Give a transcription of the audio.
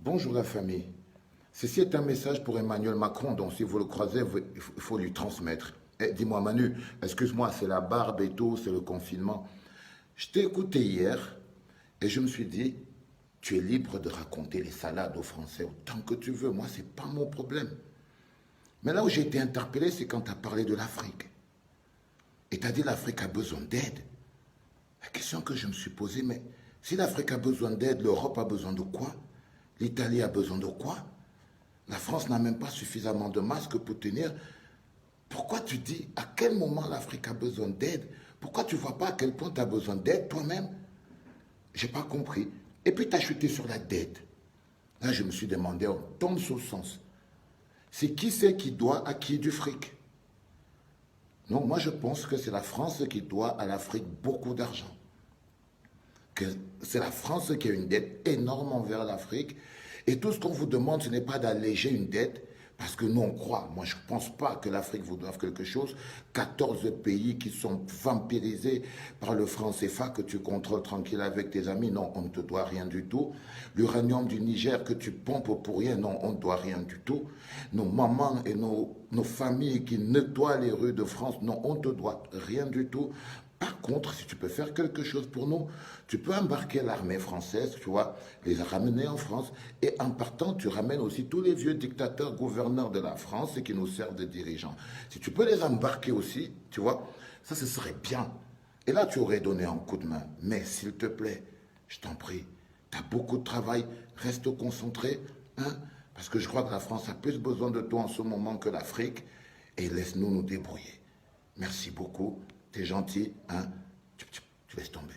Bonjour la famille. Ceci est un message pour Emmanuel Macron, donc si vous le croisez, il faut lui transmettre. Dis-moi Manu, excuse-moi, c'est la barbe et tout, c'est le confinement. Je t'ai écouté hier et je me suis dit, tu es libre de raconter les salades aux Français autant que tu veux, moi c'est pas mon problème. Mais là où j'ai été interpellé, c'est quand tu as parlé de l'Afrique. Et tu as dit l'Afrique a besoin d'aide. La question que je me suis posée, mais si l'Afrique a besoin d'aide, l'Europe a besoin de quoi? L'Italie a besoin de quoi? La France n'a même pas suffisamment de masques pour tenir. Pourquoi tu dis à quel moment l'Afrique a besoin d'aide? Pourquoi tu ne vois pas à quel point tu as besoin d'aide toi-même? Je n'ai pas compris. Et puis tu as chuté sur la dette. Là, je me suis demandé, on tombe sous le sens. C'est qui doit à qui du fric? Non, moi je pense que c'est la France qui doit à l'Afrique beaucoup d'argent. Que c'est la France qui a une dette énorme envers l'Afrique. Et tout ce qu'on vous demande, ce n'est pas d'alléger une dette, parce que nous, on croit. Moi, je ne pense pas que l'Afrique vous doive quelque chose. 14 pays qui sont vampirisés par le franc CFA que tu contrôles tranquille avec tes amis. Non, on ne te doit rien du tout. L'uranium du Niger que tu pompes pour rien. Non, on ne doit rien du tout. Nos mamans et nos familles qui nettoient les rues de France. Non, on ne te doit rien du tout. Par contre, si tu peux faire quelque chose pour nous, tu peux embarquer l'armée française, tu vois, les ramener en France. Et en partant, tu ramènes aussi tous les vieux dictateurs, gouverneurs de la France et qui nous servent de dirigeants. Si tu peux les embarquer aussi, tu vois, ça, ce serait bien. Et là, tu aurais donné un coup de main. Mais s'il te plaît, je t'en prie, tu as beaucoup de travail, reste concentré, hein, parce que je crois que la France a plus besoin de toi en ce moment que l'Afrique. Et laisse-nous nous débrouiller. Merci beaucoup. T'es gentil, hein? Tu laisses tomber.